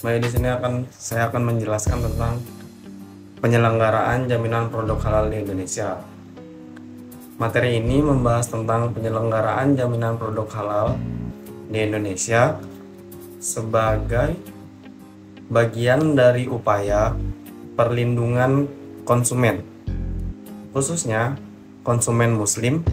Baik, di sini saya akan menjelaskan tentang penyelenggaraan jaminan produk halal di Indonesia. Materi ini membahas tentang penyelenggaraan jaminan produk halal di Indonesia sebagai bagian dari upaya perlindungan konsumen, khususnya konsumen muslim.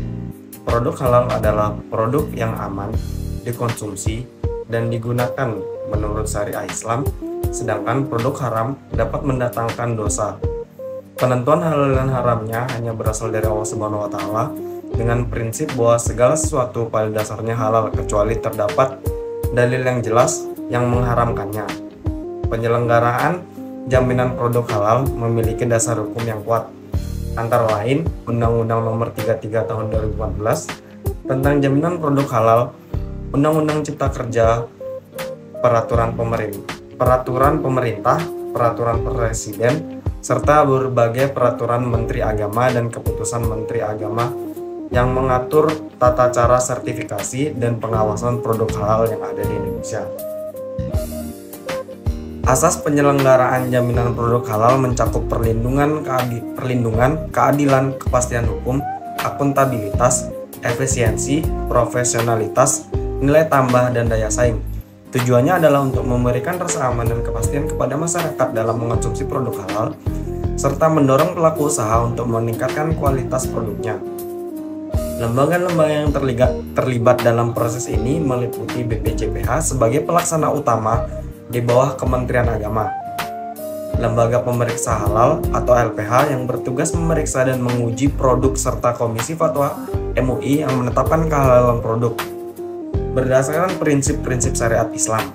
Produk halal adalah produk yang aman dikonsumsi dan digunakan menurut syariah Islam, sedangkan produk haram dapat mendatangkan dosa. Penentuan halal dan haramnya hanya berasal dari Allah Subhanahu wa Ta'ala dengan prinsip bahwa segala sesuatu pada dasarnya halal kecuali terdapat dalil yang jelas yang mengharamkannya. Penyelenggaraan jaminan produk halal memiliki dasar hukum yang kuat, antara lain Undang-Undang Nomor 33 Tahun 2014 tentang jaminan produk halal, Undang-Undang Cipta Kerja, peraturan pemerintah, peraturan presiden, serta berbagai peraturan Menteri Agama dan keputusan Menteri Agama yang mengatur tata cara sertifikasi dan pengawasan produk halal yang ada di Indonesia. Asas penyelenggaraan jaminan produk halal mencakup perlindungan, keadilan, kepastian hukum, akuntabilitas, efisiensi, profesionalitas, nilai tambah, dan daya saing. Tujuannya adalah untuk memberikan rasa aman dan kepastian kepada masyarakat dalam mengonsumsi produk halal, serta mendorong pelaku usaha untuk meningkatkan kualitas produknya. Lembaga-lembaga yang terlibat dalam proses ini meliputi BPJPH sebagai pelaksana utama di bawah Kementerian Agama, Lembaga Pemeriksa Halal atau LPH yang bertugas memeriksa dan menguji produk, serta Komisi Fatwa MUI yang menetapkan kehalalan produk berdasarkan prinsip-prinsip syariat Islam.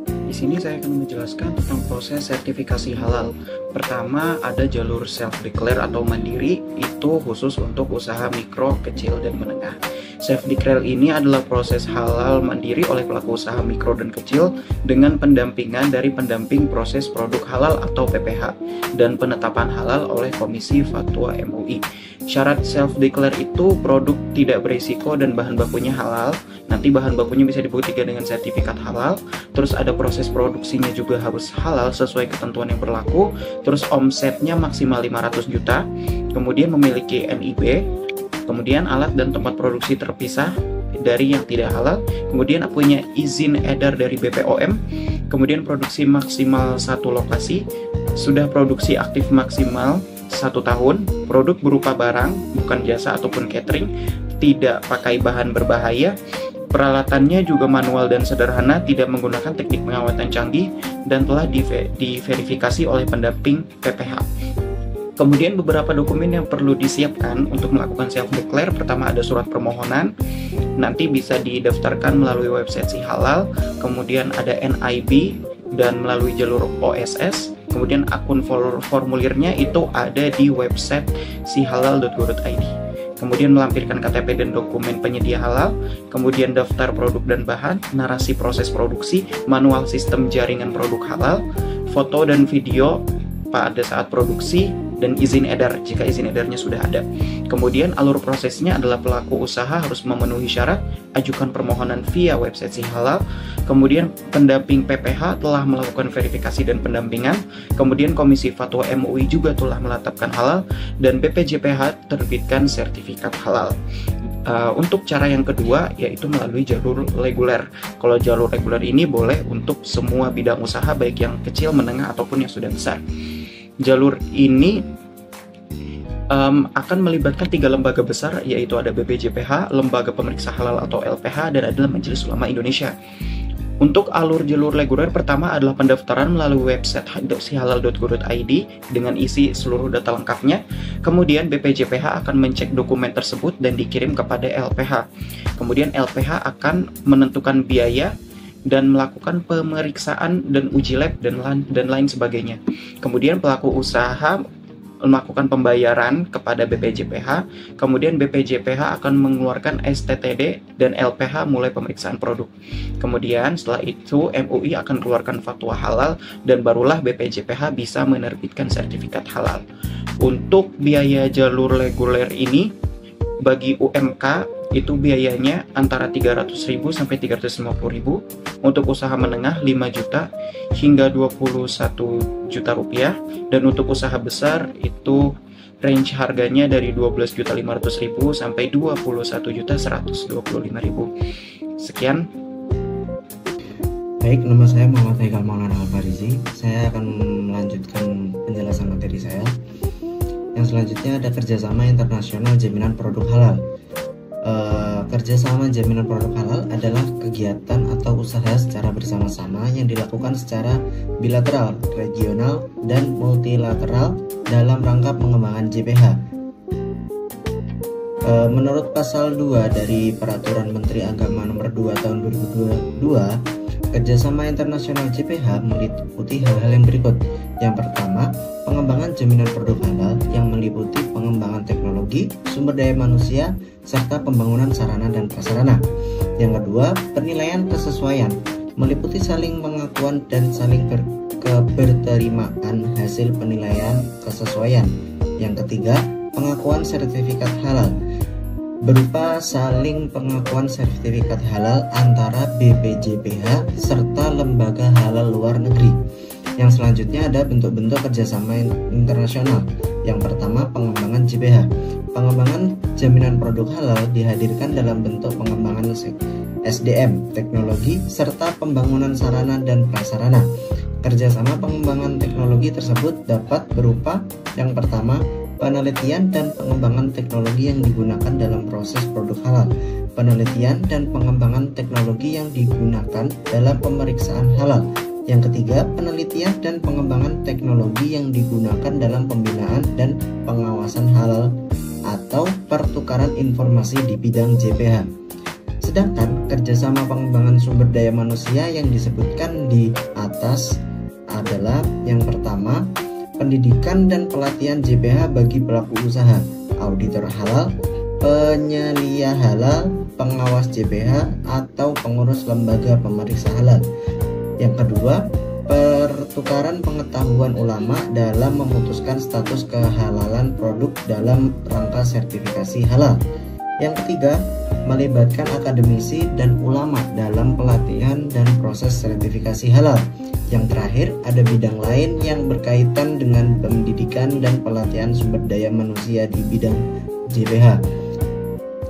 Di sini saya akan menjelaskan tentang proses sertifikasi halal. Pertama, ada jalur self-declare atau mandiri, itu khusus untuk usaha mikro, kecil, dan menengah. Self-declare ini adalah proses halal mandiri oleh pelaku usaha mikro dan kecil dengan pendampingan dari pendamping proses produk halal atau PPH dan penetapan halal oleh Komisi Fatwa MUI. Syarat self-declare itu produk tidak berisiko dan bahan bakunya halal. Nanti bahan bakunya bisa dibuktikan dengan sertifikat halal. Terus ada proses produksinya juga harus halal sesuai ketentuan yang berlaku. Terus omsetnya maksimal 500 juta. Kemudian memiliki NIB. Kemudian alat dan tempat produksi terpisah dari yang tidak halal. Kemudian punya izin edar dari BPOM. Kemudian produksi maksimal satu lokasi. Sudah produksi aktif maksimal 1 tahun, produk berupa barang, bukan jasa ataupun catering, tidak pakai bahan berbahaya, peralatannya juga manual dan sederhana, tidak menggunakan teknik pengawatan canggih, dan telah diverifikasi oleh pendamping PPH. Kemudian beberapa dokumen yang perlu disiapkan untuk melakukan self-declare. Pertama ada surat permohonan, nanti bisa didaftarkan melalui website Si Halal, kemudian ada NIB dan melalui jalur OSS. Kemudian akun formulirnya itu ada di website sihalal.go.id. Kemudian melampirkan KTP dan dokumen penyedia halal, kemudian daftar produk dan bahan, narasi proses produksi, manual sistem jaringan produk halal, foto dan video pada saat produksi, dan izin edar jika izin edarnya sudah ada. Kemudian alur prosesnya adalah pelaku usaha harus memenuhi syarat, ajukan permohonan via website Si Halal, kemudian pendamping PPH telah melakukan verifikasi dan pendampingan, kemudian Komisi Fatwa MUI juga telah menetapkan halal, dan BPJPH terbitkan sertifikat halal. Untuk cara yang kedua yaitu melalui jalur reguler. Kalau jalur reguler ini boleh untuk semua bidang usaha baik yang kecil, menengah ataupun yang sudah besar. Jalur ini akan melibatkan 3 lembaga besar, yaitu ada BPJPH, Lembaga Pemeriksa Halal atau LPH, dan adalah Majelis Ulama Indonesia. Untuk alur jalur reguler pertama adalah pendaftaran melalui website sihalal.go.id dengan isi seluruh data lengkapnya. Kemudian BPJPH akan mencek dokumen tersebut dan dikirim kepada LPH. Kemudian LPH akan menentukan biaya dan melakukan pemeriksaan dan uji lab dan lain sebagainya. Kemudian pelaku usaha melakukan pembayaran kepada BPJPH, kemudian BPJPH akan mengeluarkan STTD dan LPH mulai pemeriksaan produk. Kemudian setelah itu MUI akan keluarkan fatwa halal dan barulah BPJPH bisa menerbitkan sertifikat halal. Untuk biaya jalur reguler ini bagi UMK itu biayanya antara 300.000 sampai 350.000, untuk usaha menengah 5 juta hingga 21 juta rupiah, dan untuk usaha besar itu range harganya dari 12.500.000 sampai 21.125.000. Sekian. Baik, nama saya Muhammad Haikal Maulana Al-Farizi. Saya akan melanjutkan penjelasan materi saya. Yang selanjutnya ada kerjasama internasional jaminan produk halal. Kerjasama jaminan produk halal adalah kegiatan atau usaha secara bersama-sama yang dilakukan secara bilateral, regional, dan multilateral dalam rangka pengembangan JPH. Menurut pasal 2 dari Peraturan Menteri Agama Nomor 2 Tahun 2022, kerjasama internasional JPH meliputi hal-hal yang berikut. Yang pertama, pengembangan jaminan produk halal yang meliputi pengembangan teknologi, sumber daya manusia, serta pembangunan sarana dan prasarana. Yang kedua, penilaian kesesuaian meliputi saling pengakuan dan saling keberterimaan hasil penilaian kesesuaian. Yang ketiga, pengakuan sertifikat halal berupa saling pengakuan sertifikat halal antara BPJPH serta lembaga halal luar negeri. Yang selanjutnya ada bentuk-bentuk kerjasama internasional. Yang pertama, pengembangan JPH. Pengembangan jaminan produk halal dihadirkan dalam bentuk pengembangan SDM, teknologi, serta pembangunan sarana dan prasarana. Kerjasama pengembangan teknologi tersebut dapat berupa yang pertama, penelitian dan pengembangan teknologi yang digunakan dalam proses produk halal. Penelitian dan pengembangan teknologi yang digunakan dalam pemeriksaan halal. Yang ketiga, penelitian dan pengembangan teknologi yang digunakan dalam pembinaan dan pengawasan halal atau pertukaran informasi di bidang JPH. Sedangkan kerjasama pengembangan sumber daya manusia yang disebutkan di atas adalah yang pertama, pendidikan dan pelatihan JPH bagi pelaku usaha, auditor halal, penyelia halal, pengawas JPH, atau pengurus lembaga pemeriksa halal. Yang kedua, pertukaran pengetahuan ulama dalam memutuskan status kehalalan produk dalam rangka sertifikasi halal. Yang ketiga, melibatkan akademisi dan ulama dalam pelatihan dan proses sertifikasi halal. Yang terakhir, ada bidang lain yang berkaitan dengan pendidikan dan pelatihan sumber daya manusia di bidang JPH.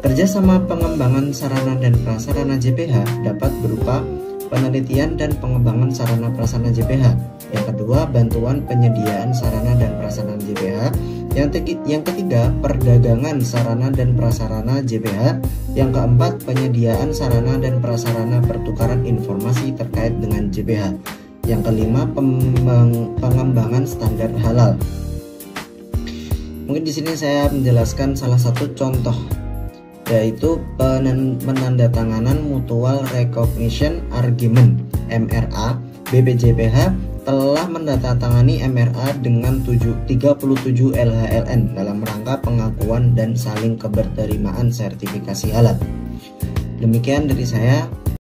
Kerjasama pengembangan sarana dan prasarana JPH dapat berupa penelitian dan pengembangan sarana prasarana JPH. Yang kedua, bantuan penyediaan sarana dan prasarana JPH. Yang ketiga, perdagangan sarana dan prasarana JPH. Yang keempat, penyediaan sarana dan prasarana pertukaran informasi terkait dengan JPH. Yang kelima, pengembangan standar halal. Mungkin di sini saya menjelaskan salah satu contoh, yaitu penandatanganan Mutual Recognition Agreement (MRA). BPJPH telah menandatangani MRA dengan 37 LHLN dalam rangka pengakuan dan saling keberterimaan sertifikasi halal. Demikian dari saya.